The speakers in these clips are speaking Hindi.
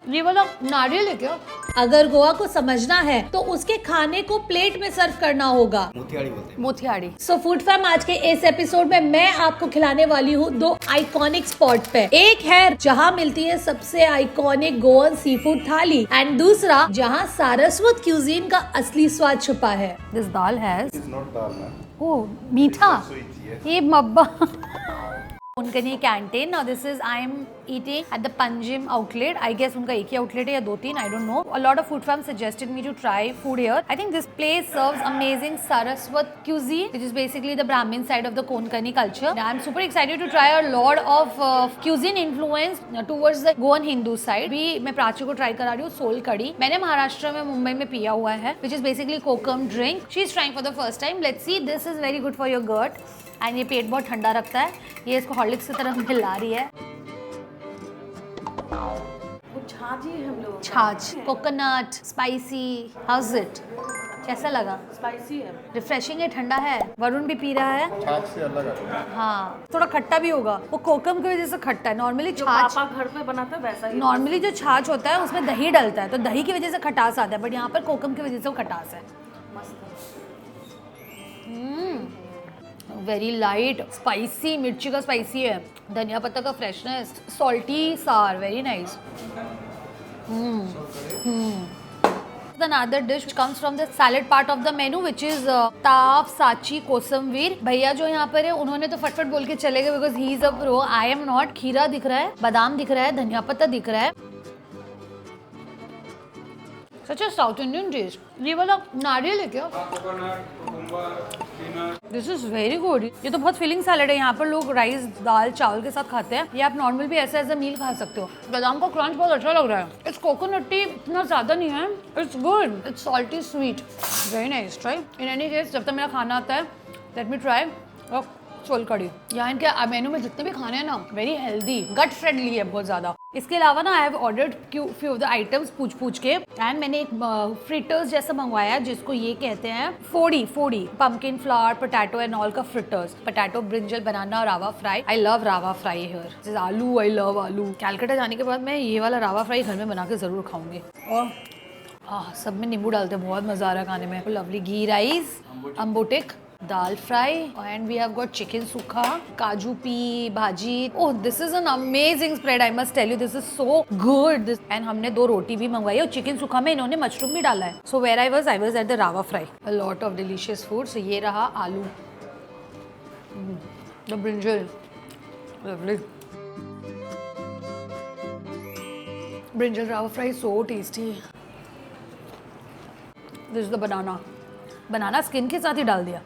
ये वाला नारियल है क्या? अगर गोवा को समझना है तो उसके खाने को प्लेट में सर्व करना होगा। मोतिहारी बोलते हैं। मोतिहारी। सो फूड फैम, आज के इस एपिसोड में मैं आपको खिलाने वाली हूँ 2 आइकॉनिक स्पॉट पे। एक है जहाँ मिलती है सबसे iconic Goan seafood thali, and दूसरा जहाँ सारस्वत क्यूजीन का असली स्वाद छुपा है। This dal has It's not dal, man. Oh मीठा, Sweet, yes. ये मब्बा। उनका canteen. Now this is I am eating at the Panjim outlet. I guess उनका एक ही आउटलेट है या 2-3, I don't know. A lot of food fam suggested me to try food here. I think this place serves amazing Saraswat cuisine, which is basically the Brahmin side of the Konkani culture. I am super excited to try a lot of cuisine influence towards the Goan Hindu side. भी मैं प्राची को ट्राई करा रही हूँ सोल कड़ी। मैंने महाराष्ट्र में मुंबई में पिया हुआ है, which is basically kokum drink. She is trying for the first time. Let's see. This is very good for your gut. And ये पेट बहुत ठंडा रखता है। ये इसको हॉर्लिक्स की तरह मिला रही है। छाछ ही हम लोग छाछ, कोकोनट, स्पाइसी। House it? कैसा लगा? स्पाइसी है। रिफ्रेशिंग है, ठंडा है। वरुण भी पी रहा है। छाछ से अलग है। हाँ, थोड़ा खट्टा भी होगा। वो कोकम की वजह से खट्टा है। नॉर्मली जो छाछ, पापा घर पे बनाते हैं वैसा ही। नॉर्मली जो छाछ होता है उसमें दही डलता है, तो दही की वजह से खटास आता है, बट यहाँ पर कोकम की वजह से वो खटास है। वेरी लाइट, स्पाइसी, मिर्ची का स्पाइसी है, धनिया पत्ता का फ्रेशनेस, सॉल्टी सार, very nice. Another dish which comes from the salad part of the menu, which is ताव साची कोसमवीर। भैया जो यहाँ पर है उन्होंने तो फटफट बोल के चले गए because he is a pro. I am not. खीरा दिख रहा है, बादाम दिख रहा है, धनिया पत्ता दिख रहा है। सच अ साउथ इंडियन टेस्ट। ये वाला नारियल है क्या? This is very good. ये तो बहुत फिलिंग सैलेड है। यहाँ पर लोग राइस, दाल, चावल के साथ खाते हैं। ये आप नॉर्मल भी ऐसा एज अ मील खा सकते हो। बादाम का क्रंच बहुत अच्छा लग रहा है। इट्स कोकोनटी इतना ज्यादा नहीं है। It's good, it's salty sweet, very nice. Try in any case, जब तक मेरा खाना आता है लेट मी ट्राई सोल कड़ी। यहाँ इनके मेनू में जितने भी खाने हैं ना, वेरी हेल्दी, गट फ्रेंडली है बहुत ज़्यादा। इसके अलावा ना I have ordered few of the items पूछ के, एंड मैंने एक फ्रिटर्स जैसा मंगवाया जिसको ये कहते हैं फोड़ी pumpkin flower, potato and all का fritters. Potato, brinjal, banana, rava fry. I love rava fry here. आलू, आई लव आलू। कैलकाटा जाने के बाद मैं ये वाला रावा फ्राई घर में बना के ज़रूर खाऊंगी। और सब में नींबू डालते हैं, बहुत मज़ा आ रहा है खाने में। Lovely ghee rice, ambotik, dal fry, and we have got chicken sukka, kaju पी bhaji. Oh, this is an amazing spread, I must tell you, this is so good. And हमने 2 रोटी भी मंगवाई और चिकन सूखा में इन्होंने मशरूम भी डाला है। So where I was at the rava fry. A lot of delicious food. So ये रहा आलू, the brinjal, lovely brinjal rava fry, so tasty. This is the banana skin के साथ ही डाल दिया।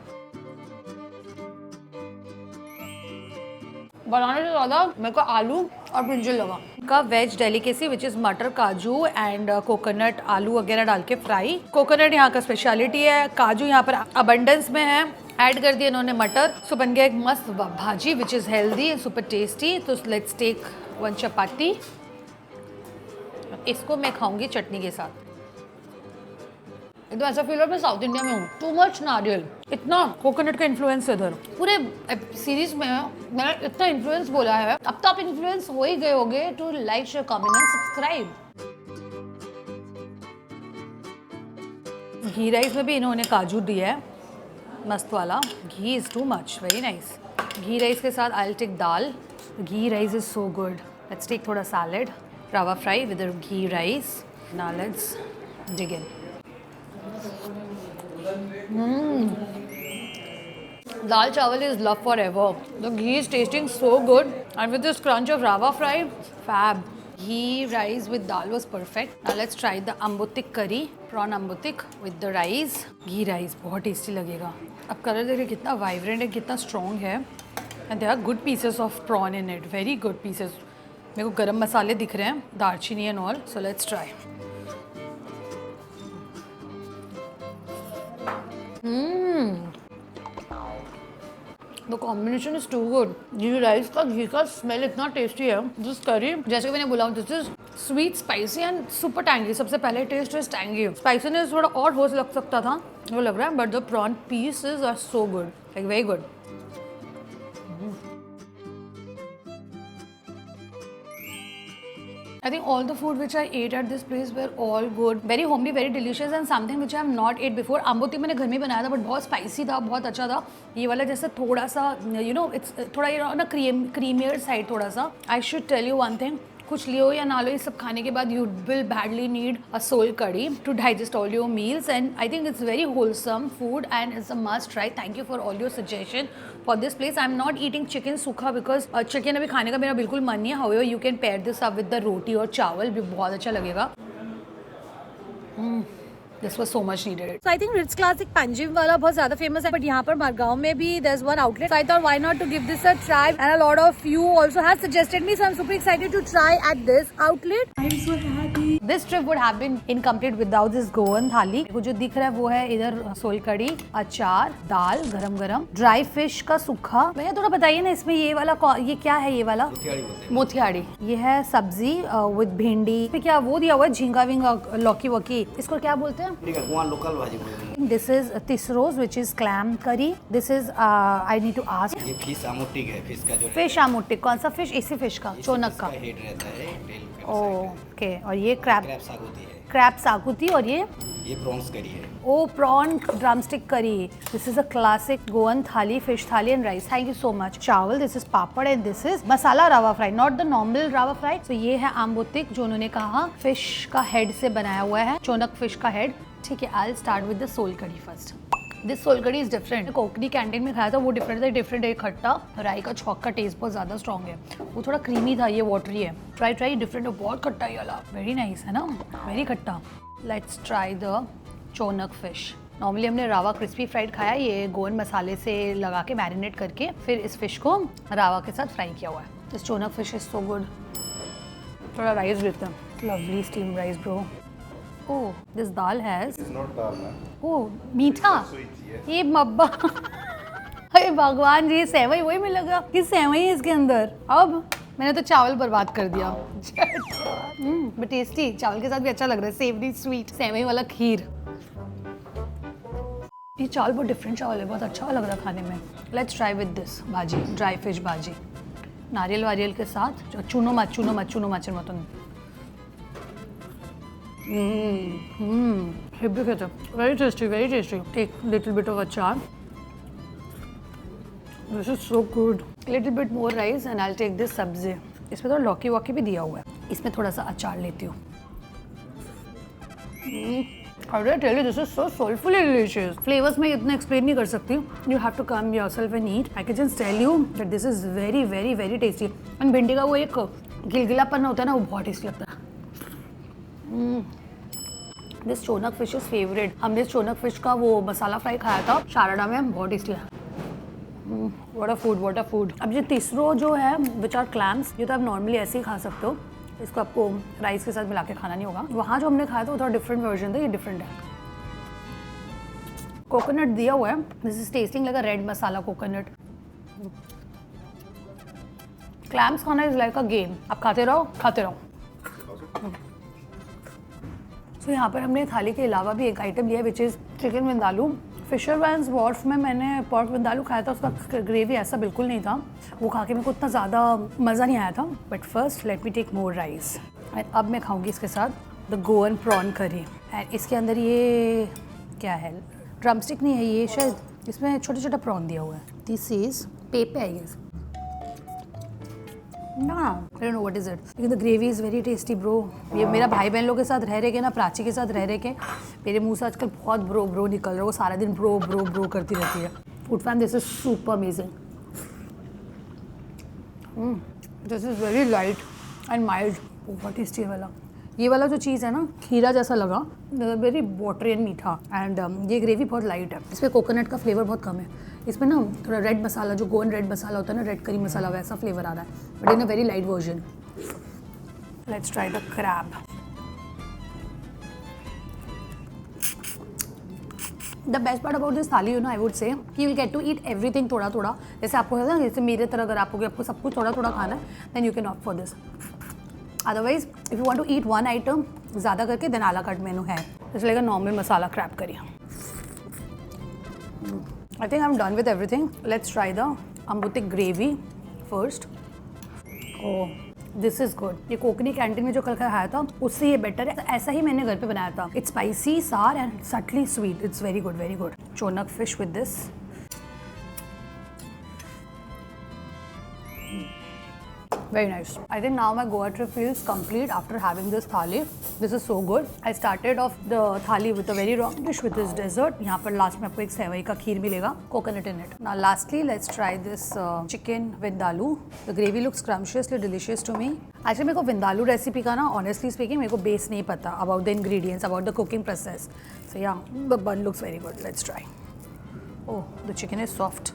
बनाने से ज़्यादा मेरे को आलू और ब्रिंजल लगा। का वेज डेलिकेसी विच इज़ मटर, काजू एंड कोकोनट, आलू वगैरह डाल के फ्राई। कोकोनट यहाँ का स्पेशलिटी है। काजू यहाँ पर अबंडेंस में है। ऐड कर दिया इन्होंने मटर। सो बन गया एक मस्त भाजी which is healthy and super tasty. तो लेट्स टेक 1 चपाती। इसको मैं खाऊंगी चटनी के साथ। एकदम ऐसा फील हो मैं साउथ इंडिया में हूँ। टू मच नारियल, इतना कोकोनट का इन्फ्लुएंस है इधर। पूरे सीरीज में मैंने इतना इन्फ्लुएंस बोला है। अब तो आप इन्फ्लुएंस हो ही गए होगे to like, share, comment and subscribe. Ghee rice में भी इन्होंने काजू दिया है, मस्त वाला। Ghee is too much, very nice. Ghee rice के साथ I will take dal. Ghee rice is so good. Let's take थोड़ा salad, rava fry with ghee rice. Now let's dig in. Dal chawal is love forever. The ghee is tasting so good, and with this crunch of rava fry, fab. Ghee rice with dal was perfect. Now let's try the ambutik curry, prawn ambutik with the rice. Ghee rice बहुत tasty लगेगा। अब कलर देखिए कितना vibrant है, कितना strong है, and there are good pieces of prawn in it, very good pieces. मेरे को गरम मसाले दिख रहे हैं, दालचीनी and all. So let's try. The combination is too good. ये राइस का घी का स्मेल इतना टेस्टी है। दिस करी, जैसे कि मैंने बोला, this is sweet, spicy and super tangy. सबसे पहले टेस्ट इज टैंगी। स्पाइसीनेस थोड़ा और हो लग सकता था, वो लग रहा है, but the prawn pieces are so good, like very good. I think all the food which I ate at this place were all good, very homely, very delicious and something which I have not ate before. आम्बोती मैंने घर में बनाया था बट बहुत स्पाइसी था, बहुत अच्छा था. ये वाला जैसे थोड़ा सा it's थोड़ा ना creamier side थोड़ा सा. I should tell you one thing. कुछ लियो या ना लो, ये सब खाने के बाद you will badly need a soul curry to digest all your meals, and I think it's very wholesome food and it's a must try. Thank you for all your suggestion for this place. I'm not eating chicken सूखा because chicken अभी खाने का मेरा बिल्कुल मन नहीं है. However, you can pair this up with the roti और चावल भी बहुत अच्छा लगेगा. This was so much needed. So I think Ritz Classic Panjim वाला बहुत ज़्यादा famous है, but यहाँ पर मरगांव में भी there's one outlet. So I thought why not to give this a try, and a lot of you also have suggested me, so I'm super excited to try at this outlet. I'm so happy. This trip would have been incomplete without this Goan थाली. वो जो दिख रहा है वो है इधर सोल कड़ी, अचार, दाल गरम गरम, ड्राई फिश का सूखा. भैया थोड़ा बताइए ना इसमें ये वाला ये क्या है? ये वाला मोतियाड़ी. ये है सब्जी विद भिंडी. क्या वो दिया हुआ है झींगा विंगा लौकी वकी, इसको क्या बोलते हैं? वहाँ लोकल भाजी बोलते हैं. This is tisros, which is clam curry. This is I need to ask. ये फिश आमुटिक है, फिश का जो फिश आमुटिक. कौन सा फिश? इसी फिश का, चोनक का. हेड रहता है, टेल ओके. और ये क्रैब सागुती है. क्रैब सागुती. और ये प्रॉन्स करी है. Oh prawn drumstick curry. This is a classic Goan thali, fish thali and rice. Thank you so much. Chawal. This is papad and this is masala rava fry, not the normal rava fry. तो ये है आम्बोतिक जो उन्होंने कहा फिश का हेड से बनाया हुआ है, चोनक फिश का हेड. ठीक है, I start with the sol kadhi first. This sol kadhi is different. Konkani canteen में खाया था वो डिफरेंट था. डिफरेंट है, खट्टा राई का छौक का टेस्ट बहुत ज़्यादा स्ट्रॉन्ग है. वो थोड़ा क्रीमी था, ये वाटरी है. ट्राई डिफरेंट है, बहुत खट्टा ये वाला. वेरी नाइस है ना, वेरी खट्टा. Let's try the chonak fish. Normally हमने रावा क्रिस्पी फ्राइड खाया, ये गोवन मसाले से लगा के मैरिनेट करके फिर इस फिश को रावा के साथ फ्राई किया हुआ है. This chonak fish is so good. थोड़ा राइस देते हैं. Lovely steam rice bro. Oh, this dal has. It's not dal, man. Oh, मीठा. ये मब्बा. अरे भगवान जी, सेवई वही में लगा कि सेवई है इसके अंदर. अब मैंने तो चावल बर्बाद कर दिया. But tasty. चावल के साथ भी अच्छा लग रहा है. सेवरी स्वीट सेवई वाला खीर. ये चावल बहुत डिफरेंट चावल है, बहुत अच्छा लग रहा है खाने में. लेट्स ट्राई विद दिस भाजी, ड्राई फिश भाजी, नारियल वारियल के साथ. चूनो माचर मतन. Very tasty, very tasty. Take little bit of achar. This is so good. Little bit more rice and I'll take this sabzi. इसमें थोड़ा लौकी वौकी भी दिया हुआ है. इसमें थोड़ा सा अचार लेती हूँ. How do I tell you, this is so soulfully delicious. Flavors मैं इतना explain नहीं कर सकती. You have to come yourself and eat. I can just tell you that this is very, very, very tasty. And भिंडी का वो एक गिलगिलापन होता है ना, वो बहुत टेस्टी लगता है. This chonak fish is favourite. हमने इस चोनक फिश का वो मसाला फ्राई खाया था शारदा में, बहुत टेस्टी है. What a food. अब ये तीसरो जो है विच आर क्लैम्स, ये तो आप नॉर्मली ऐसे ही खा सकते हो. इसको आपको राइस के साथ मिला के खाना नहीं होगा. वहाँ जो हमने खाया था वो थोड़ा डिफरेंट वर्जन था, ये डिफरेंट है. कोकोनट दिया हुआ है. This is testing like a red masala coconut. Clams खाना इज लाइक अ गेम. आप खाते रहो. तो यहाँ पर हमने थाली के अलावा भी एक आइटम लिया which is chicken vindaloo. Fisherman's Wharf में मैंने पॉर्क विंदालू खाया था, उसका ग्रेवी ऐसा बिल्कुल नहीं था. वो खा के मेरे को इतना ज़्यादा मज़ा नहीं आया था. But first let me take more rice. And अब मैं खाऊंगी इसके साथ the Goan prawn curry. And इसके अंदर ये क्या है, ड्रमस्टिक नहीं है ये, शायद इसमें छोटा छोटा प्रॉन दिया हुआ है. दिस इज पेपे I guess. No, I don't know what is it. लेकिन the gravy is very tasty, bro. ये मेरा भाई बहन लोग के साथ रह के ना, प्राची के साथ रह के मेरे मुंह से आजकल बहुत ब्रो निकल रहा है. वो सारा दिन ब्रो करती रहती है. Food fam, this is super amazing. This is very light and mild. बहुत टेस्टी है वाला. ये वाला जो चीज़ है ना, खीरा जैसा लगा, वेरी वाटरी एंड मीठा. एंड ये ग्रेवी बहुत लाइट है. इसमें कोकोनट का फ्लेवर बहुत कम है. इसमें ना थोड़ा रेड मसाला, जो गोवन रेड मसाला होता है ना, रेड करी मसाला, वैसा फ्लेवर आ रहा है, but in a very light version. Let's try the crab. The best part about this thali, you know, I would say कि you will get to eat everything थोड़ा थोड़ा. जैसे आपको है ना, जैसे मेरे तरह अगर आपको सब कुछ थोड़ा थोड़ा खाना है, then you can opt for this. Otherwise if you want to eat one item ज़्यादा करके, देन आला कट मेनू है. इसलिए normal masala crab curry. I think I'm done with everything. Let's try the ambutik gravy first. Oh, this is good. ये कोकनी कैंटीन में जो कल खाया था उससे ये बेटर है। ऐसा ही मैंने घर पे बनाया था। It's spicy, sour and subtly sweet. It's very good, very good. Chonak fish with this. Very nice. I think now my Goa trip feels complete after having this thali. This is so good. I started off the thali with a very wrong dish with this dessert. यहाँ पर लास्ट में आपको एक सेवई का खीर मिलेगा, coconut in it. Now lastly, let's try this chicken vindaloo. The gravy looks scrumptiously delicious to me. Actually मेरे को vindaloo रेसिपी का ना honestly speaking मेरे को बेस नहीं पता about the ingredients, about the cooking process. So yeah, the bun looks very good. Let's try. Oh, the chicken is soft.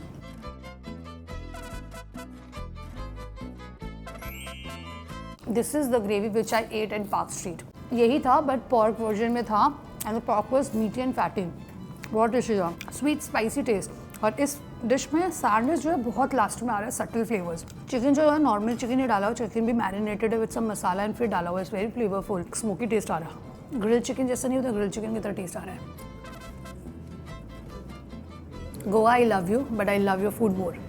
This is the gravy which I ate in Park Street. यही था but pork version में था and the pork was meaty and fatty. बहुत टेस्टी था, sweet spicy taste. और इस डिश में सारनेस जो है बहुत लास्ट में आ रहा है, सटल फ्लेवर्स। चिकन जो है नॉर्मल चिकन ही डाला हुआ, चिकन भी मैरिनेटेड है विद सम मसाला एंड फिर डाला हुआ है। It's very flavourful, smoky taste आ रहा है। ग्रिल चिकन जैसा नहीं होता, ग्रिल चिकन की तरह टेस्ट आ रहा है। Goa I love you but I love your food more.